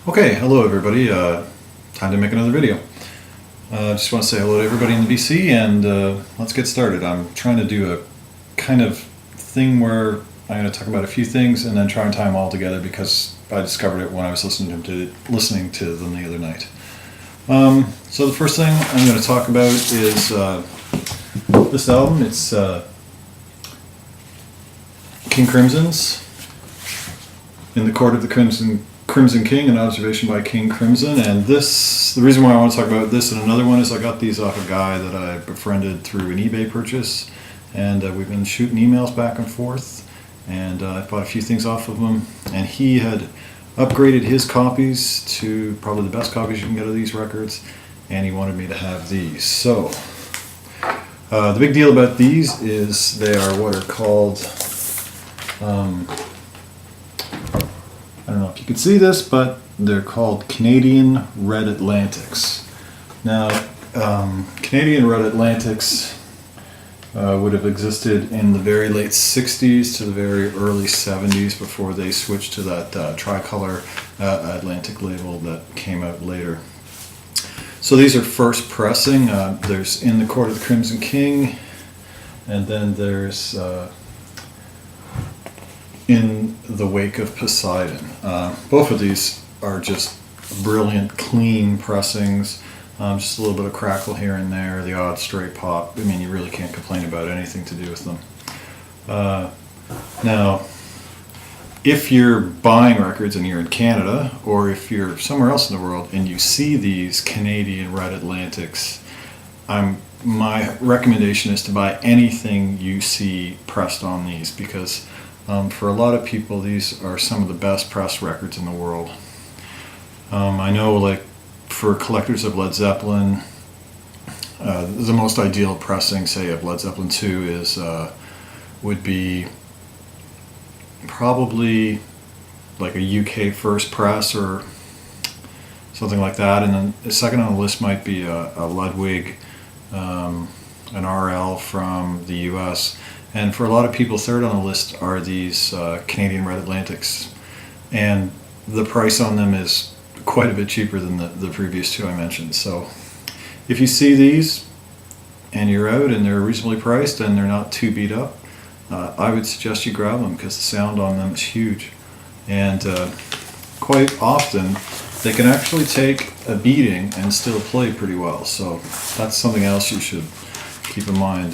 Okay, hello everybody. Time to make another video. Just want to say hello to everybody in the BC and let's get started. I'm trying to do a kind of thing where I'm going to talk about a few things and then try and tie them all together because I discovered it when I was listening to them the other night. So the first thing I'm going to talk about is this album. It's King Crimson's In the Court of the Crimson King, an observation by King Crimson. And this, the reason why I want to talk about this and another one is I got these off a guy that I befriended through an eBay purchase, and we've been shooting emails back and forth, and I bought a few things off of him, and he had upgraded his copies to probably the best copies you can get of these records, and he wanted me to have these. So the big deal about these is they are what are called I don't know if you can see this, but they're called Canadian Red Atlantics. Now, Canadian Red Atlantics would have existed in the very late 60s to the very early 70s before they switched to that tricolor Atlantic label that came out later. So these are first pressing. There's In the Court of the Crimson King, and then there's In the Wake of Poseidon. Both of these are just brilliant, clean pressings. Just a little bit of crackle here and there, the odd stray pop. I mean, you really can't complain about anything to do with them. Now, if you're buying records and you're in Canada, or if you're somewhere else in the world and you see these Canadian Red Atlantics, my recommendation is to buy anything you see pressed on these, because for a lot of people, these are some of the best pressed records in the world. I know, like, for collectors of Led Zeppelin, the most ideal pressing, say, of Led Zeppelin 2 would be probably like a UK first press or something like that. And then the second on the list might be a Ludwig, an RL from the US. And for a lot of people, third on the list are these Canadian Red Atlantics. And the price on them is quite a bit cheaper than the previous two I mentioned. So if you see these and you're out and they're reasonably priced and they're not too beat up, I would suggest you grab them because the sound on them is huge. And quite often they can actually take a beating and still play pretty well. So that's something else you should keep in mind.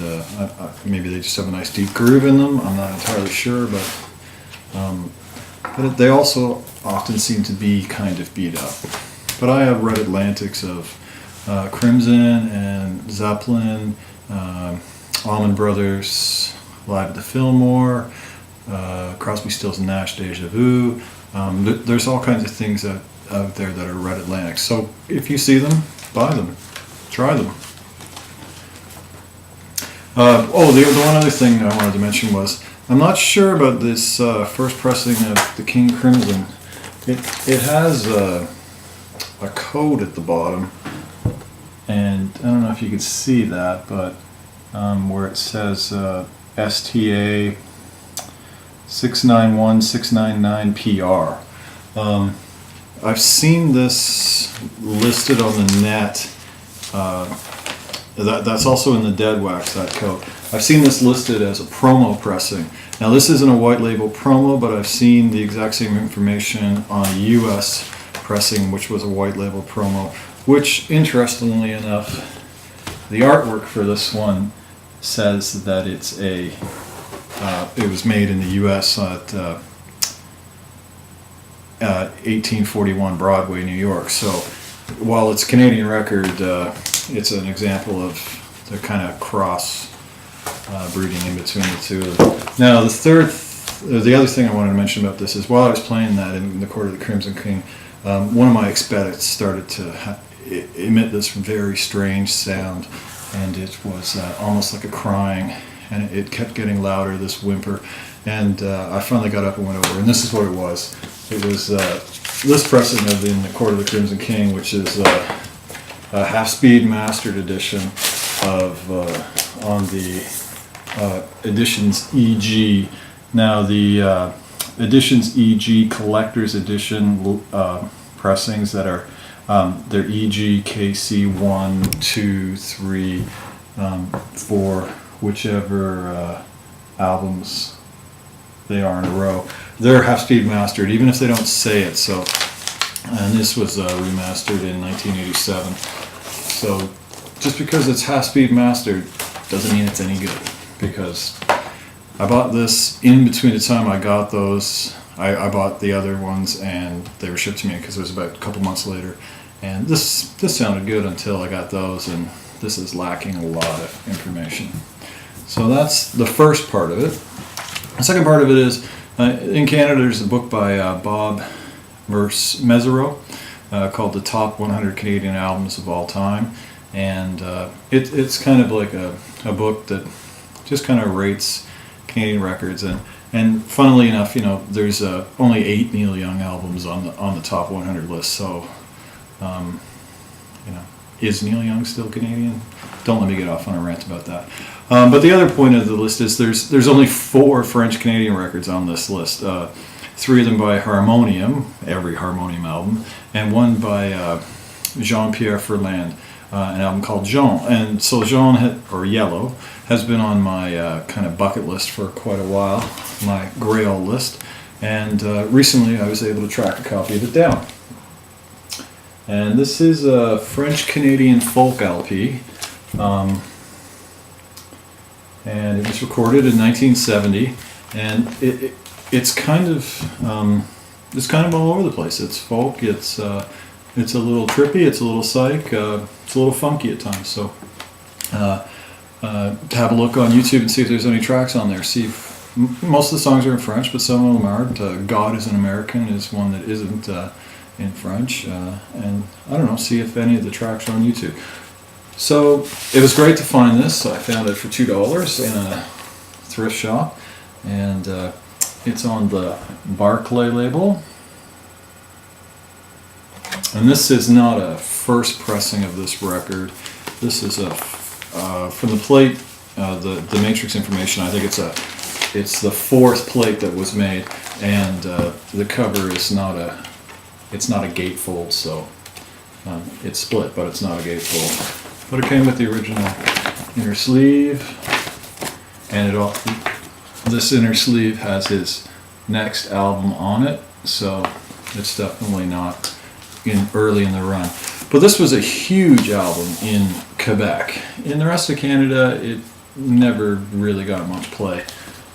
Maybe they just have a nice deep groove in them. I'm not entirely sure, but they also often seem to be kind of beat up. But I have Red Atlantics of Crimson and Zeppelin, Allman Brothers, Live at the Fillmore, Crosby, Stills and Nash, Deja Vu. There's all kinds of things out there that are Red Atlantics. So if you see them, buy them, try them. The one other thing I wanted to mention was, I'm not sure about this first pressing of the King Crimson. It has a code at the bottom, and I don't know if you can see that, but where it says STA 691699PR. I've seen this listed on the net. That's also in the Dead Wax, that code. I've seen this listed as a promo pressing. Now, this isn't a white label promo, but I've seen the exact same information on a US pressing, which was a white label promo, which, interestingly enough, the artwork for this one says that it was made in the US at 1841 Broadway, New York. So while it's a Canadian record, it's an example of the kind of cross breeding in between the two. Now, the other thing I wanted to mention about this is, while I was playing that in the Court of the Crimson King, one of my expedits started to emit this very strange sound, and it was almost like a crying, and it kept getting louder, this whimper, and I finally got up and went over, and this is what it was. It was this pressing of In the Court of the Crimson King, which is a half-speed mastered edition of on the Editions EG. Now, the Editions EG Collector's Edition pressings that are they're EG, KC 1, 2, 3, 4, whichever albums they are in a row. They're half-speed mastered, even if they don't say it. So, and this was remastered in 1987. So, just because it's half-speed mastered doesn't mean it's any good. Because I bought this in between the time I got those. I bought the other ones, and they were shipped to me because it was about a couple months later. And this sounded good until I got those, and this is lacking a lot of information. So that's the first part of it. The second part of it is, in Canada there's a book by Bob Mesereau called The Top 100 Canadian Albums of All Time. And it's kind of like a book that just kind of rates Canadian records. And funnily enough, you know, there's only 8 Neil Young albums on the top 100 list. So, you know, is Neil Young still Canadian? Don't let me get off on a rant about that. But the other point of the list is there's only 4 French Canadian records on this list. 3 of them by Harmonium, every Harmonium album, and 1 by Jean-Pierre Ferland, an album called Jaune. And so Jaune, or Yellow, has been on my kind of bucket list for quite a while, my Grail list. And recently I was able to track a copy of it down. And this is a French-Canadian folk LP. And it was recorded in 1970, and it's kind of all over the place. It's folk. It's a little trippy. It's a little psych. It's a little funky at times. So have a look on YouTube and see if there's any tracks on there. See if most of the songs are in French, but some of them aren't. God is an American is one that isn't in French, and I don't know. See if any of the tracks are on YouTube. So it was great to find this. I found it for $2 in a thrift shop, and it's on the Barclay label. And this is not a first pressing of this record. This is a from the plate, the matrix information. I think it's the 4th plate that was made, and the cover is not a gatefold, so it's split, but it's not a gatefold. But it came with the original inner sleeve, and this inner sleeve has his next album on it, so it's definitely not early in the run. But this was a huge album in Quebec. In the rest of Canada, it never really got much play.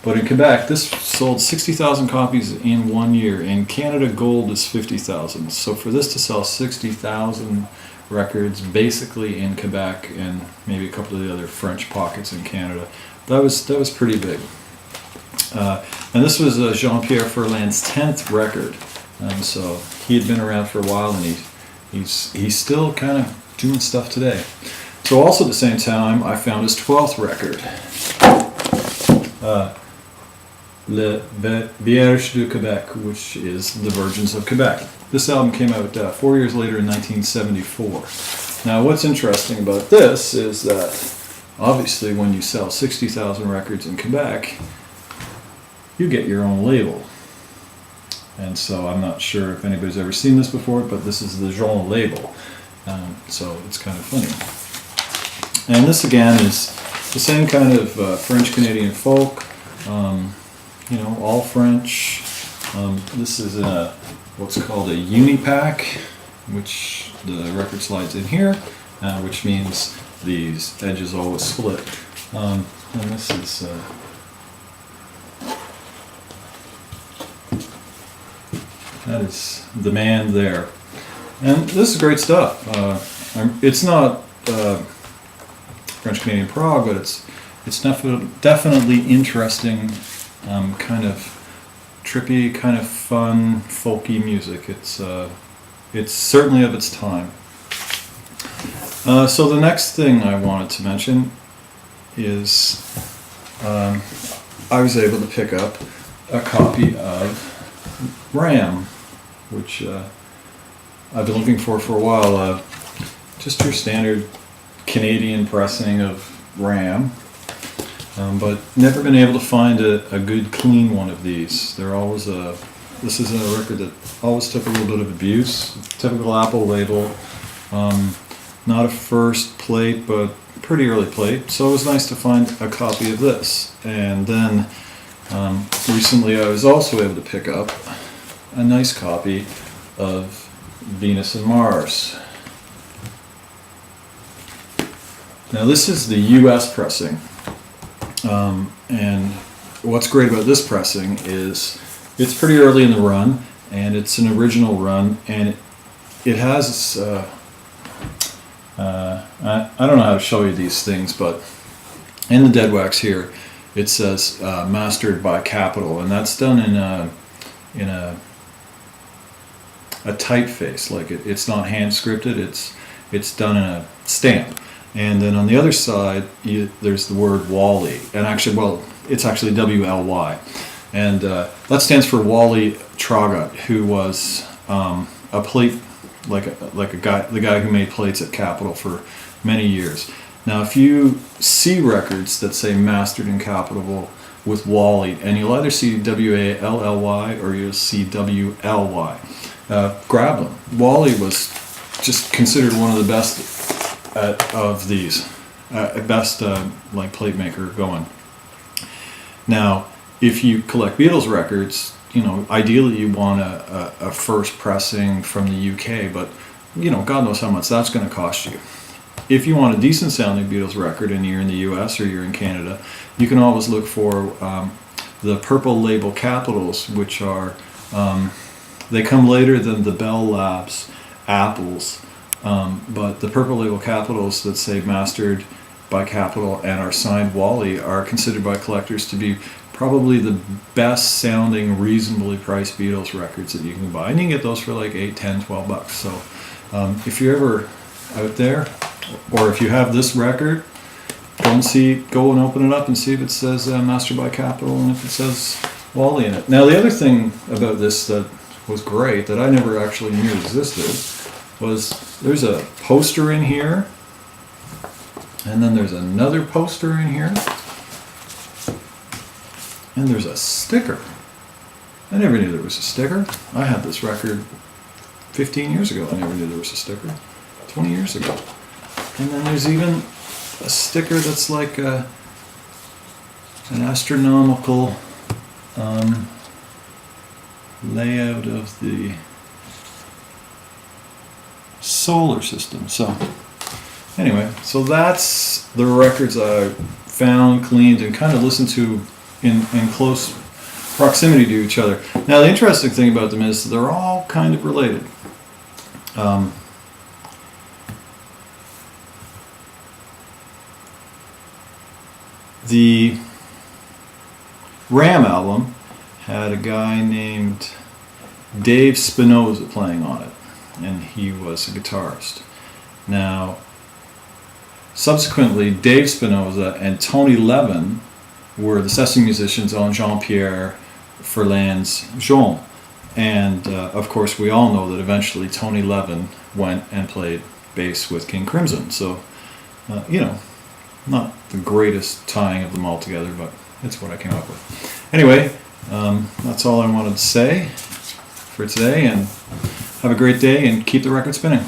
But in Quebec, this sold 60,000 copies in 1 year. In Canada, gold is 50,000. So for this to sell 60,000 records basically in Quebec and maybe a couple of the other French pockets in Canada, that was pretty big. And this was Jean-Pierre Ferland's 10th record. So he had been around for a while, and he's still kind of doing stuff today. So also at the same time, I found his 12th record, Le Vierges du Québec, which is The Virgins of Quebec. This album came out 4 years later in 1974. Now what's interesting about this is that obviously when you sell 60,000 records in Quebec, you get your own label. And so I'm not sure if anybody's ever seen this before, but this is the Jaune label. So it's kind of funny. And this again is the same kind of French-Canadian folk, you know, all French. This is in what's called a unipack, which the record slides in here, which means these edges always split. And this is that is the man there. And this is great stuff. It's not French-Canadian prog, but it's definitely interesting, kind of trippy, kind of fun, folky music. It's certainly of its time. So the next thing I wanted to mention is I was able to pick up a copy of Ram, which I've been looking for a while. Just your standard Canadian pressing of Ram, but never been able to find a good clean one of these. They're always a This is a record that always took a little bit of abuse. Typical Apple label. Not a first plate, but pretty early plate. So it was nice to find a copy of this. And then recently I was also able to pick up a nice copy of Venus and Mars. Now this is the US pressing. And what's great about this pressing is it's pretty early in the run, and it's an original run, and it has I don't know how to show you these things, but in the dead wax here it says mastered by Capitol, and that's done in a typeface. Like it's not hand scripted, it's done in a stamp. And then on the other side there's the word Wally, and actually, well, it's actually WLY, and that stands for Wally Traugott, who was a plate, like a guy, the guy who made plates at Capitol for many years. Now, if you see records that say mastered in Capitol with Wally, and you'll either see WALLY or you'll see WLY, grab them. Wally was just considered one of the best of these, best like plate maker going. Now, if you collect Beatles records, you know, ideally you want a first pressing from the UK, but you know, God knows how much that's going to cost you. If you want a decent sounding Beatles record and you're in the US or you're in Canada, you can always look for the purple label Capitals, which are, they come later than the Bell Labs Apples, but the purple label Capitals that say mastered by Capitol and are signed Wally are considered by collectors to be probably the best sounding, reasonably priced Beatles records that you can buy. And you can get those for like $8, $10, $12. So if you're ever out there, or if you have this record, go and open it up and see if it says mastered by Capitol and if it says Wally in it. Now the other thing about this that was great that I never actually knew existed was there's a poster in here, and then there's another poster in here, and there's a sticker. I never knew there was a sticker. I had this record 15 years ago. I never knew there was a sticker. 20 years ago. And then there's even a sticker that's like an astronomical layout of the solar system. So anyway, so that's the records I found, cleaned, and kind of listened to in close proximity to each other. Now the interesting thing about them is they're all kind of related. The Ram album had a guy named Dave Spinoza playing on it, and he was a guitarist. Now, subsequently, Dave Spinoza and Tony Levin were the session musicians on Jean-Pierre Ferland's Jaune. And of course, we all know that eventually Tony Levin went and played bass with King Crimson. So, you know, not the greatest tying of them all together, but it's what I came up with. Anyway, that's all I wanted to say for today, and have a great day and keep the record spinning.